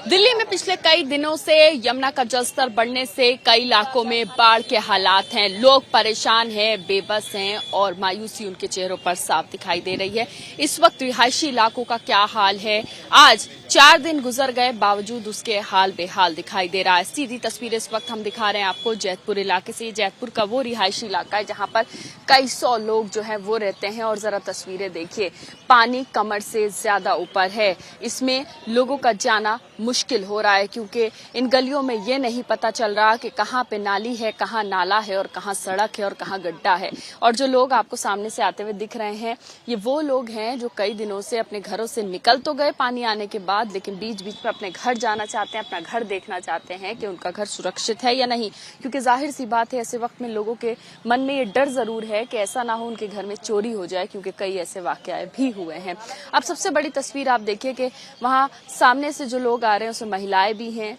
दिल्ली में पिछले कई दिनों से यमुना का जलस्तर बढ़ने से कई इलाकों में बाढ़ के हालात हैं। लोग परेशान हैं, बेबस हैं और मायूसी उनके चेहरों पर साफ दिखाई दे रही है। इस वक्त रिहायशी इलाकों का क्या हाल है? आज 4 दिन गुजर गए, बावजूद उसके हाल बेहाल दिखाई दे रहा है। सीधी तस्वीरें इस वक्त हम दिखा रहे हैं आपको जैतपुर इलाके से। जैतपुर का वो रिहायशी इलाका है जहां पर कई सौ लोग जो है वो रहते हैं और जरा तस्वीरें देखिए, पानी कमर से ज्यादा ऊपर है। इसमें लोगों का जाना मुश्किल हो रहा है क्योंकि इन गलियों में ये नहीं पता चल रहा कि कहाँ पे नाली है, कहाँ नाला है और कहाँ सड़क है और कहाँ गड्ढा है। और जो लोग आपको सामने से आते हुए दिख रहे हैं, ये वो लोग हैं जो कई दिनों से अपने घरों से निकल तो गए पानी आने के बाद, लेकिन बीच बीच में अपने घर जाना चाहते हैं, अपना घर देखना चाहते हैं कि उनका घर सुरक्षित है या नहीं। क्योंकि जाहिर सी बात है, ऐसे वक्त में लोगों के मन में ये डर जरूर है कि ऐसा ना हो उनके घर में चोरी हो जाए, क्योंकि कई ऐसे वाकयाएं भी हुए हैं। अब सबसे बड़ी तस्वीर आप देखिए कि वहाँ सामने से जो लोग आ रहे हैं उसमें महिलाएं भी हैं,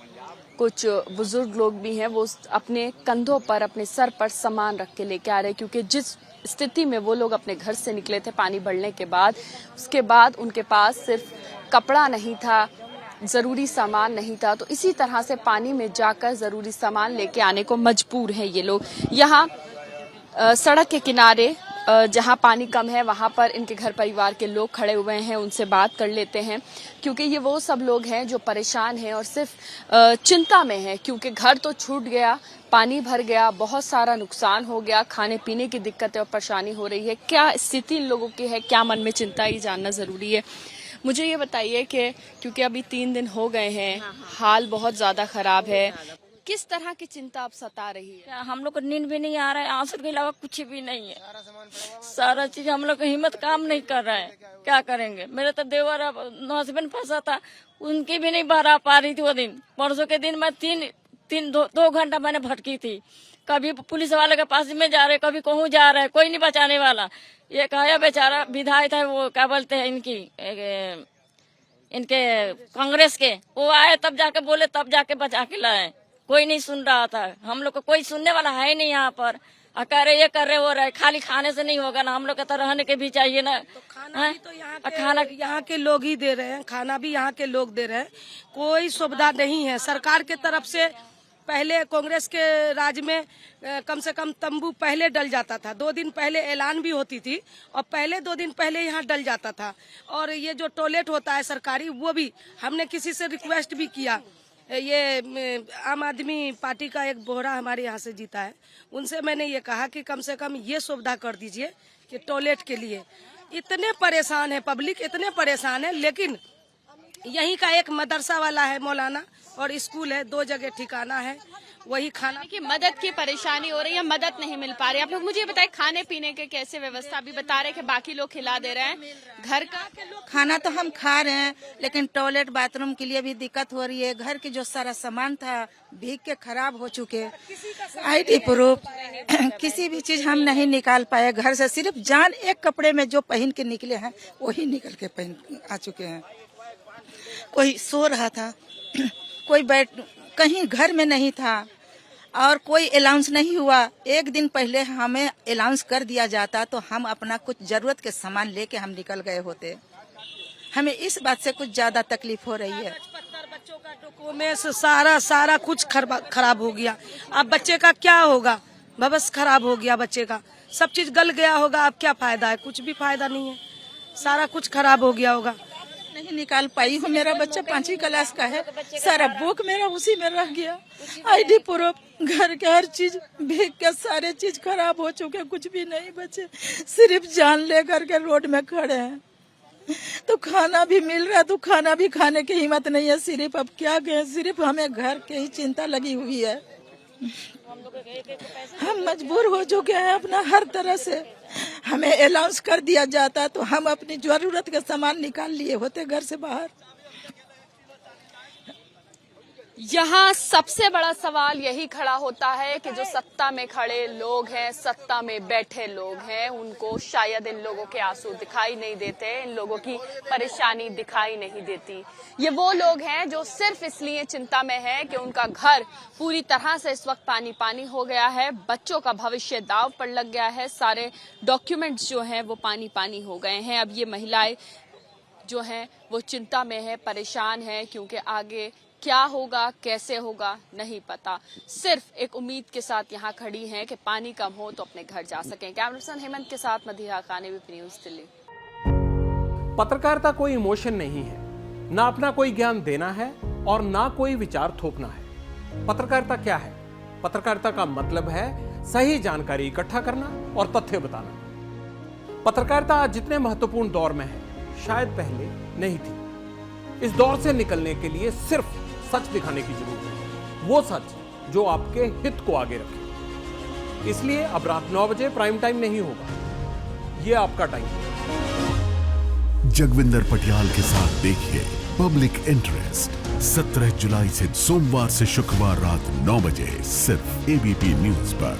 कुछ बुजुर्ग लोग भी हैं। वो अपने कंधों पर, अपने सर पर सामान रख के लेके आ रहे हैं, क्योंकि जिस स्थिति में वो लोग अपने घर से निकले थे पानी बढ़ने के बाद, उसके बाद उनके पास सिर्फ कपड़ा नहीं था, जरूरी सामान नहीं था, तो इसी तरह से पानी में जाकर जरूरी सामान लेके आने को मजबूर हैं ये लोग। यहाँ सड़क के किनारे जहां पानी कम है वहां पर इनके घर परिवार के लोग खड़े हुए हैं, उनसे बात कर लेते हैं, क्योंकि ये वो सब लोग हैं जो परेशान हैं और सिर्फ चिंता में हैं, क्योंकि घर तो छूट गया, पानी भर गया, बहुत सारा नुकसान हो गया, खाने पीने की दिक्कतें और परेशानी हो रही है। क्या स्थिति इन लोगों की है, क्या मन में चिंता, ये जानना जरूरी है। मुझे ये बताइए कि क्योंकि अभी 3 दिन हो गए हैं, हाल बहुत ज्यादा खराब है, किस तरह की चिंता आप सता रही है? हम लोग को नींद भी नहीं आ रहा है, आंसू के अलावा कुछ भी नहीं है। सारा चीज हम लोग का हिम्मत काम नहीं कर रहा है, क्या करेंगे। मेरे तो देवर हस्बैंड फंसा था, उनकी भी नहीं भरा पा रही थी वो दिन। परसों के दिन मैं दो घंटा मैंने भटकी थी। कभी पुलिस वाले के पास में जा रहे, कभी कहूँ जा रहे, कोई नहीं बचाने वाला। ये कहा बेचारा विधायक है, वो क्या बोलते हैं इनके कांग्रेस के, वो आए तब जाके बोले, तब जाके बचा के लाए। कोई नहीं सुन रहा था, हम लोग को कोई सुनने वाला है नहीं यहाँ पर। कह रहे ये कर रहे वो रहे, खाली खाने से नहीं होगा ना, हम लोग को तो रहने के भी चाहिए ना। तो खाना भी तो यहाँ के लोग ही दे रहे हैं, खाना भी यहाँ के लोग दे रहे हैं, कोई सुविधा नहीं है सरकार के तरफ से। पहले कांग्रेस के राज में कम से कम तंबू पहले डल जाता था, 2 दिन पहले ऐलान भी होती थी और पहले 2 दिन पहले यहाँ डल जाता था। और ये जो टॉयलेट होता है सरकारी, वो भी हमने किसी से रिक्वेस्ट भी किया। ये आम आदमी पार्टी का एक बोहरा हमारे यहाँ से जीता है, उनसे मैंने ये कहा कि कम से कम ये सुविधा कर दीजिए कि टॉयलेट के लिए इतने परेशान है पब्लिक, इतने परेशान है। लेकिन यहीं का एक मदरसा वाला है मौलाना और स्कूल है, 2 जगह ठिकाना है, वही खाना की मदद की परेशानी हो रही है, मदद नहीं मिल पा रही। आप लोग मुझे बताए खाने पीने के कैसे व्यवस्था? अभी बता रहे कि बाकी लोग खिला दे रहे हैं, घर का खाना तो हम खा रहे हैं, लेकिन टॉयलेट बाथरूम के लिए भी दिक्कत हो रही है। घर के जो सारा सामान था भीग के खराब हो चुके, ID प्रूफ किसी भी चीज हम नहीं निकाल पाए घर से। सिर्फ जान एक कपड़े में जो पहन के निकले हैं वही निकल के पहन आ चुके हैं। कोई सो रहा था, कोई कहीं घर में नहीं था और कोई अलाउंस नहीं हुआ। एक दिन पहले हमें अलाउंस कर दिया जाता तो हम अपना कुछ जरूरत के सामान लेके हम निकल गए होते। हमें इस बात से कुछ ज्यादा तकलीफ हो रही है। बच्चों का डॉक्यूमेंट सारा कुछ खराब हो गया। अब बच्चे का क्या होगा? भविष्य खराब हो गया बच्चे का, सब चीज गल गया होगा। अब क्या फायदा है? कुछ भी फायदा नहीं है, सारा कुछ खराब हो गया होगा। नहीं निकाल पाई हूँ। मेरा बच्चा 5वीं क्लास का है, सारा बुक मेरा उसी में रह गया। ID प्रूफ, घर के हर चीज भीग के सारे चीज खराब हो चुके, कुछ भी नहीं बचे, सिर्फ जान लेकर के रोड में खड़े हैं। तो खाना भी मिल रहा है तो खाना भी खाने की हिम्मत नहीं है। सिर्फ अब क्या कहें, सिर्फ हमें घर की ही चिंता लगी हुई है। हम मजबूर हो चुके हैं अपना हर तरह से। हमें अलाउंस कर दिया जाता तो हम अपनी जरूरत का सामान निकाल लिए होते घर से बाहर। यहाँ सबसे बड़ा सवाल यही खड़ा होता है कि जो सत्ता में खड़े लोग हैं, सत्ता में बैठे लोग हैं, उनको शायद इन लोगों के आंसू दिखाई नहीं देते, इन लोगों की परेशानी दिखाई नहीं देती। ये वो लोग हैं जो सिर्फ इसलिए चिंता में है कि उनका घर पूरी तरह से इस वक्त पानी पानी हो गया है, बच्चों का भविष्य दांव पर लग गया है, सारे डॉक्यूमेंट्स जो हैं वो पानी पानी हो गए हैं। अब ये महिलाएं जो हैं वो चिंता में है, परेशान है, क्योंकि आगे क्या होगा, कैसे होगा नहीं पता। सिर्फ एक उम्मीद के साथ यहाँ खड़ी हैं कि पानी कम हो तो अपने घर जा सकें। कैमरा पर्सन हेमंत के साथ मधिया खान, एबीपी न्यूज़, दिल्ली। पत्रकारिता कोई इमोशन नहीं है, ना अपना कोई ज्ञान देना है और ना कोई विचार थोपना है। पत्रकारिता क्या है? पत्रकारिता का मतलब है सही जानकारी इकट्ठा करना और तथ्य बताना। पत्रकारिता आज जितने महत्वपूर्ण दौर में है, शायद पहले नहीं थी। इस दौर से निकलने के लिए सिर्फ सच दिखाने की जरूरत है, वो सच जो आपके हित को आगे रखे। इसलिए अब रात 9 बजे प्राइम टाइम नहीं होगा, ये आपका टाइम है। जगविंदर पटियाल के साथ देखिए पब्लिक इंटरेस्ट 17 जुलाई से सोमवार से शुक्रवार रात 9 बजे सिर्फ एबीपी न्यूज पर।